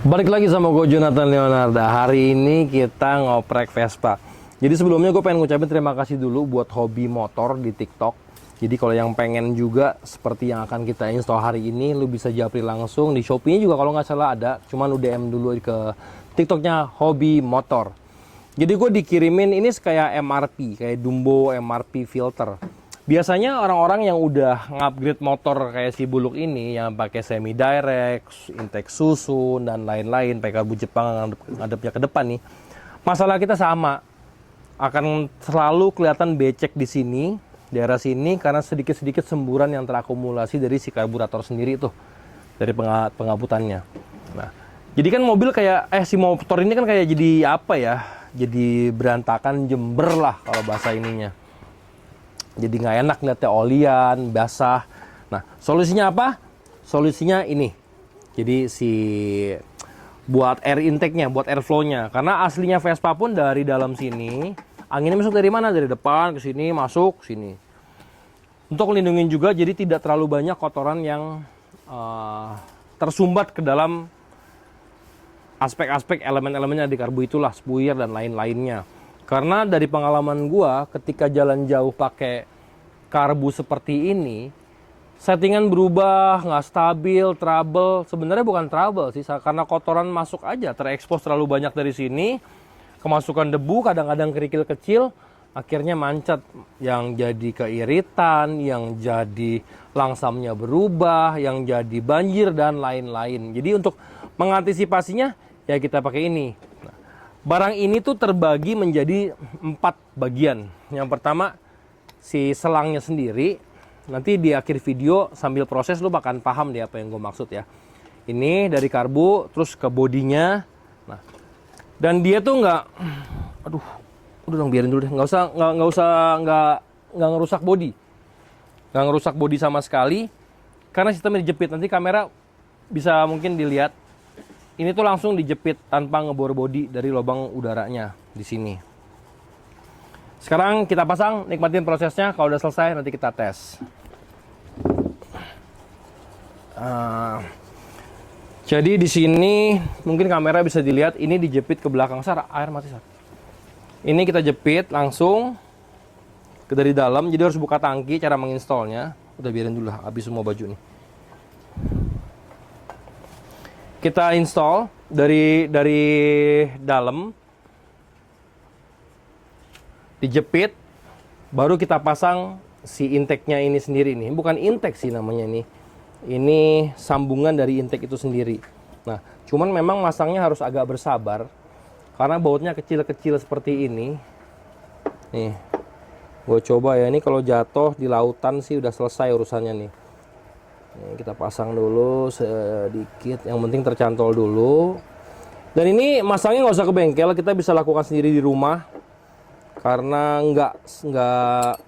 Balik lagi sama gue Jonathan Leonarda. Hari ini kita ngoprek Vespa. Jadi sebelumnya gue pengen ngucapin terima kasih dulu buat hobi motor di TikTok. Jadi kalau yang pengen juga seperti yang akan kita install hari ini, lu bisa japri langsung di Shopee juga kalau nggak salah ada. Cuman lu DM dulu ke TikToknya hobi motor. Jadi gue dikirimin ini kayak MRP, kayak Dumbo MRP filter. Biasanya orang-orang yang udah ngupgrade motor kayak si Buluk ini yang pakai semi direct, intake susun dan lain-lain, pakai karbu Jepang ngadepnya ke depan nih. Masalah kita sama. Akan selalu kelihatan becek di sini, daerah sini karena sedikit-sedikit semburan yang terakumulasi dari si karburator sendiri tuh. Dari pengabutannya. Nah, jadi kan mobil kayak si motor ini kan kayak jadi apa ya? Jadi berantakan, jember lah kalau bahasa ininya. Jadi nggak enak lihatnya olian, basah. Nah, solusinya apa? Solusinya ini. Jadi buat air intake-nya, buat airflow-nya. Karena aslinya Vespa pun dari dalam sini, anginnya masuk dari mana? Dari depan ke sini, masuk sini. Untuk melindungi juga, jadi tidak terlalu banyak kotoran yang tersumbat ke dalam aspek-aspek elemen-elemennya di karbu itulah, spuier dan lain-lainnya. Karena dari pengalaman gua ketika jalan jauh pakai karbu seperti ini, settingan berubah, nggak stabil, trouble. Sebenarnya bukan trouble sih, karena kotoran masuk aja, terekspos terlalu banyak dari sini, kemasukan debu, kadang-kadang kerikil kecil, akhirnya mancat, yang jadi keiritan, yang jadi langsamnya berubah, yang jadi banjir dan lain-lain. Jadi untuk mengantisipasinya ya kita pakai ini. Barang ini tuh terbagi menjadi 4 bagian. Yang pertama, si selangnya sendiri. Nanti di akhir video sambil proses lu bakal paham deh apa yang gue maksud ya. Ini dari karbu, terus ke bodinya. Nah, dan dia tuh nggak, udah dong biarin dulu deh. Nggak ngerusak bodi. Nggak ngerusak bodi sama sekali. Karena sistemnya dijepit. Nanti kamera bisa mungkin dilihat. Ini tuh langsung dijepit tanpa ngebor bodi dari lubang udaranya di sini. Sekarang kita pasang, nikmatin prosesnya. Kalau udah selesai nanti kita tes. Jadi di sini mungkin kamera bisa dilihat ini dijepit ke belakang. Air mati. Ini kita jepit langsung ke dari dalam. Jadi harus buka tangki. Cara menginstallnya udah biarin dulu lah, habis semua baju nih. Kita install dari dalam, dijepit, baru kita pasang si intake-nya ini sendiri nih. Bukan intake sih namanya nih. Ini sambungan dari intake itu sendiri. Nah, cuman memang masangnya harus agak bersabar karena bautnya kecil-kecil seperti ini. Nih, gue coba ya, ini kalau jatuh di lautan sih udah selesai urusannya nih. Nih, kita pasang dulu sedikit, yang penting tercantol dulu. Dan ini masangnya nggak usah ke bengkel, kita bisa lakukan sendiri di rumah. Karena nggak,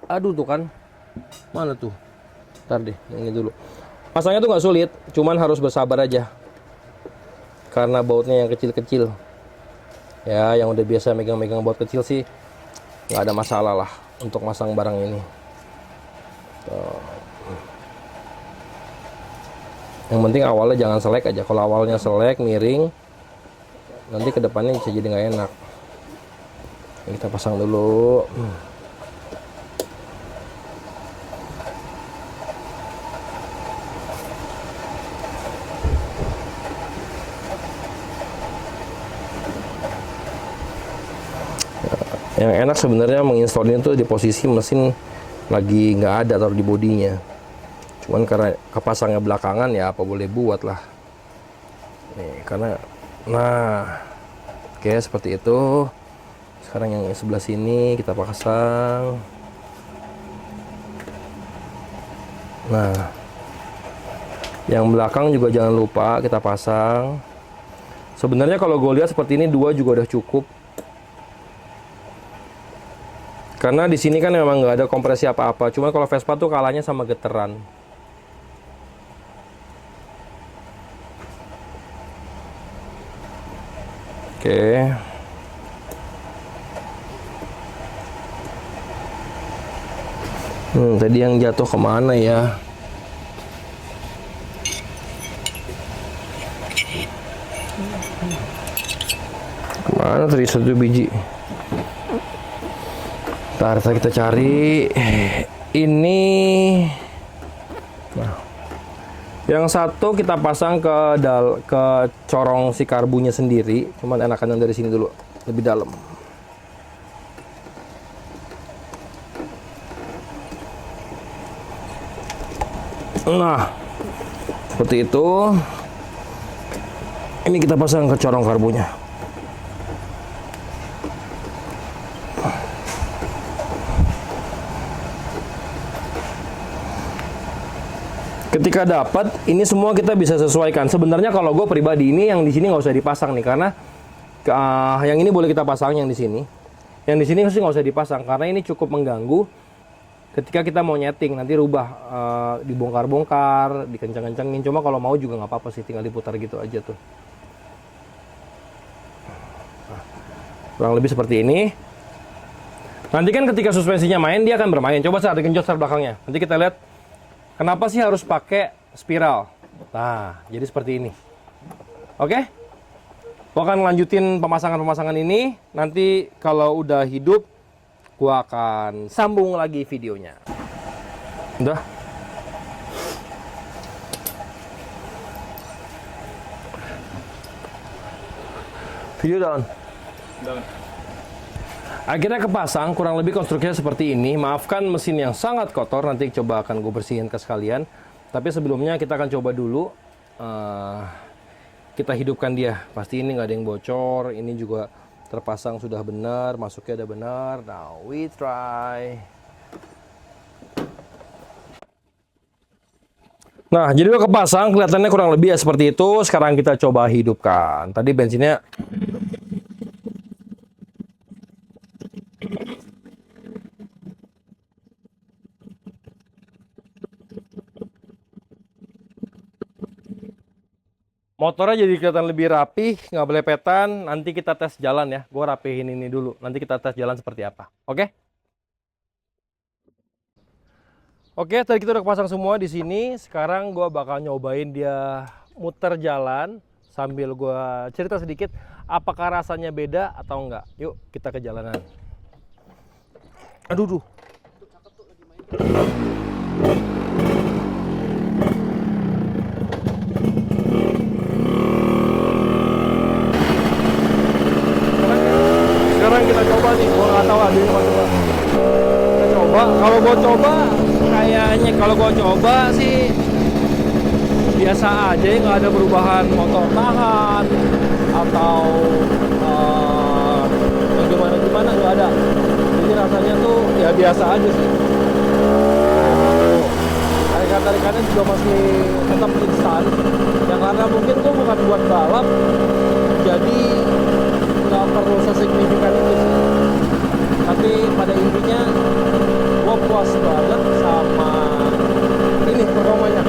aduh tuh kan, mana tuh? Ntar deh, yang ini dulu. Masangnya tuh nggak sulit, cuman harus bersabar aja. Karena bautnya yang kecil-kecil. Ya, yang udah biasa megang-megang baut kecil sih, nggak ada masalah lah untuk masang barang ini. Tuh. Yang penting awalnya jangan selek aja. Kalau awalnya selek, miring, nanti kedepannya bisa jadi nggak enak. Ini kita pasang dulu. Yang enak sebenarnya menginstalnya itu di posisi mesin lagi nggak ada, taruh di bodinya. Cuman karena kepasangnya belakangan ya apa boleh buat lah. Nih, karena oke seperti itu. Sekarang yang sebelah sini kita pasang. Nah, yang belakang juga jangan lupa kita pasang. Sebenarnya kalau gue lihat seperti ini 2 juga udah cukup. Karena di sini kan memang nggak ada kompresi apa-apa. Cuman kalau Vespa tuh kalahnya sama geteran. Oke. Tadi yang jatuh kemana ya? Mana tadi satu biji? Ntar kita cari. Ini. Nah. Yang satu kita pasang ke corong si karbunya sendiri. Cuman enakan yang dari sini dulu, lebih dalam. Nah, seperti itu. Ini kita pasang ke corong karbunya. Ketika dapat, ini semua kita bisa sesuaikan. Sebenarnya kalau gue pribadi ini yang di sini nggak usah dipasang nih, karena yang ini boleh kita pasang, yang di sini. Yang di sini sih nggak usah dipasang karena ini cukup mengganggu. Ketika kita mau nyeting, nanti rubah, dibongkar-bongkar, dikencang-kencangin. Cuma kalau mau juga nggak apa-apa sih, tinggal diputar gitu aja tuh. Nah, kurang lebih seperti ini. Nanti kan ketika suspensinya main, dia akan bermain. Coba saat digenjot start belakangnya. Nanti kita lihat, kenapa sih harus pakai spiral. Nah, jadi seperti ini. Oke? Gua akan lanjutin pemasangan-pemasangan ini. Nanti kalau udah hidup, gua akan sambung lagi videonya. Udah? Video down. Down. Akhirnya kepasang, kurang lebih konstruksinya seperti ini. Maafkan mesin yang sangat kotor, nanti coba akan gue bersihin ke sekalian. Tapi sebelumnya kita akan coba dulu, kita hidupkan dia. Pasti ini nggak ada yang bocor, ini juga terpasang sudah benar, masuknya udah benar. Now we try. Nah, jadi udah kepasang, kelihatannya kurang lebih ya seperti itu. Sekarang kita coba hidupkan. Tadi bensinnya motornya jadi kelihatan lebih rapi, nggak belepetan. Nanti kita tes jalan ya. Gue rapihin ini dulu. Nanti kita tes jalan seperti apa. Oke? Oke, tadi kita udah kepasang semua di sini. Sekarang gue bakal nyobain dia muter jalan sambil gue cerita sedikit apakah rasanya beda atau enggak. Yuk, kita ke jalanan. Aduh, duh. Sekarang kita coba nih, gua nggak tahu adanya apa coba. Kita coba, kalau gua coba kayaknya kalau gua coba sih biasa aja, nggak ada perubahan motor tahan atau gimana nggak ada. Jadi rasanya tuh ya biasa aja sih. Tarikan-tarikannya juga masih tetap instan. Ya karena mungkin gua bukan buat balap, jadi nggak perlu sesignifikan itu sih. Tapi pada intinya gue puas banget sama ini performanya.